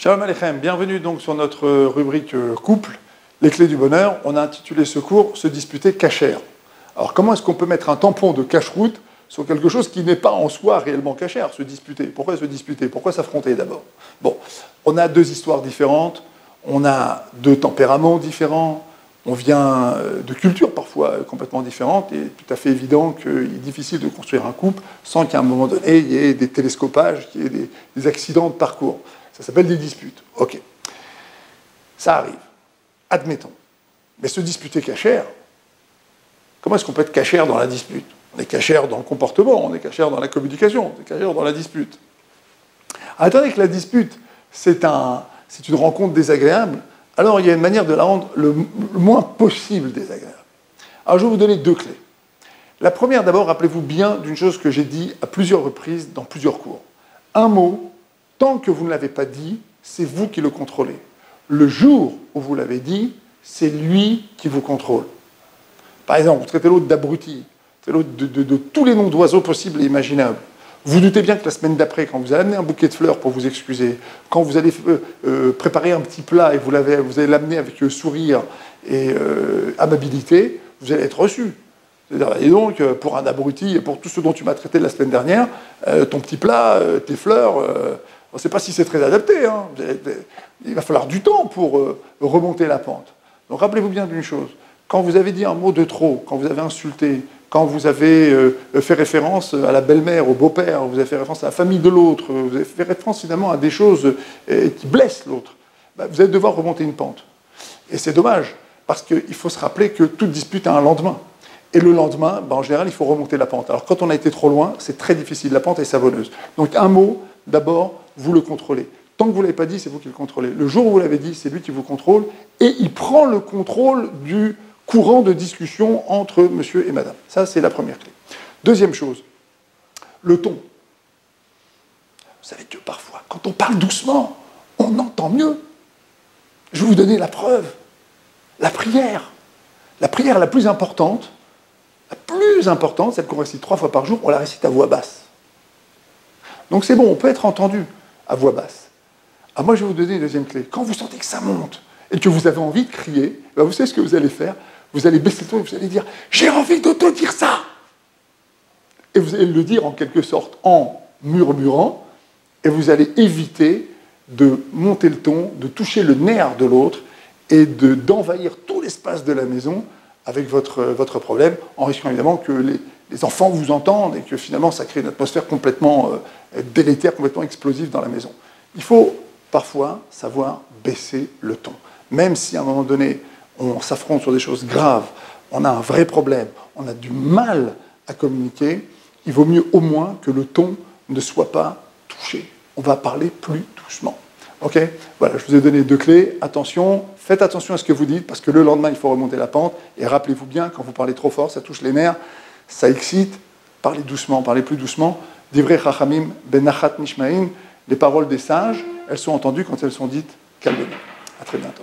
Shalom Aleichem, bienvenue donc sur notre rubrique couple, les clés du bonheur. On a intitulé ce cours « Se disputer cachère ». Alors comment est-ce qu'on peut mettre un tampon de cache-route sur quelque chose qui n'est pas en soi réellement cachère, se disputer? Pourquoi se disputer? Pourquoi s'affronter d'abord? Bon, on a deux histoires différentes, on a deux tempéraments différents, on vient de cultures parfois complètement différentes, et tout à fait évident qu'il est difficile de construire un couple sans qu'à un moment donné, il y ait des télescopages, qu'il y ait des accidents de parcours. Ça s'appelle des disputes. Ok. Ça arrive. Admettons. Mais se disputer cachère, comment est-ce qu'on peut être cachère dans la dispute? On est cachère dans le comportement, on est cachère dans la communication, on est cachère dans la dispute. Attendez que la dispute, c'est une rencontre désagréable, alors il y a une manière de la rendre le moins possible désagréable. Alors je vais vous donner deux clés. La première, d'abord, rappelez-vous bien d'une chose que j'ai dit à plusieurs reprises dans plusieurs cours. Un mot, tant que vous ne l'avez pas dit, c'est vous qui le contrôlez. Le jour où vous l'avez dit, c'est lui qui vous contrôle. Par exemple, vous traitez l'autre d'abruti, vous traitez l'autre de tous les noms d'oiseaux possibles et imaginables. Vous doutez bien que la semaine d'après, quand vous allez amener un bouquet de fleurs pour vous excuser, quand vous allez préparer un petit plat et vous allez l'amener avec sourire et amabilité, vous allez être reçu. C'est-à-dire, et donc, pour un abruti et pour tout ce dont tu m'as traité la semaine dernière, ton petit plat, tes fleurs, on ne sait pas si c'est très adapté. Hein. Il va falloir du temps pour remonter la pente. Donc rappelez-vous bien d'une chose. Quand vous avez dit un mot de trop, quand vous avez insulté, quand vous avez fait référence à la belle-mère, au beau-père, vous avez fait référence à la famille de l'autre, vous avez fait référence finalement à des choses qui blessent l'autre, ben, vous allez devoir remonter une pente. Et c'est dommage, parce qu'il faut se rappeler que toute dispute a un lendemain. Et le lendemain, ben, en général, il faut remonter la pente. Alors quand on a été trop loin, c'est très difficile, la pente est savonneuse. Donc un mot, d'abord, vous le contrôlez. Tant que vous ne l'avez pas dit, c'est vous qui le contrôlez. Le jour où vous l'avez dit, c'est lui qui vous contrôle, et il prend le contrôle du courant de discussion entre monsieur et madame. Ça, c'est la première clé. Deuxième chose, le ton. Vous savez que parfois, quand on parle doucement, on entend mieux. Je vais vous donner la preuve. La prière. La prière la plus importante, celle qu'on récite 3 fois par jour, on la récite à voix basse. Donc c'est bon, on peut être entendu à voix basse. Ah, moi, je vais vous donner une deuxième clé. Quand vous sentez que ça monte et que vous avez envie de crier, ben vous savez ce que vous allez faire? Vous allez baisser le ton et vous allez dire « J'ai envie de te dire ça !» Et vous allez le dire en quelque sorte en murmurant, et vous allez éviter de monter le ton, de toucher le nerf de l'autre et d'envahir tout l'espace de la maison avec votre problème, en risquant évidemment que les enfants vous entendent et que finalement ça crée une atmosphère complètement délétère, complètement explosive dans la maison. Il faut parfois savoir baisser le ton. Même si à un moment donné, on s'affronte sur des choses graves, on a un vrai problème, on a du mal à communiquer, il vaut mieux au moins que le ton ne soit pas touché. On va parler plus doucement. Ok? Voilà, je vous ai donné deux clés. Attention, faites attention à ce que vous dites, parce que le lendemain, il faut remonter la pente. Et rappelez-vous bien, quand vous parlez trop fort, ça touche les nerfs, ça excite. Parlez doucement, parlez plus doucement. Divrei chachamim benachat nishmaim. Les paroles des sages, elles sont entendues quand elles sont dites calmement. À très bientôt.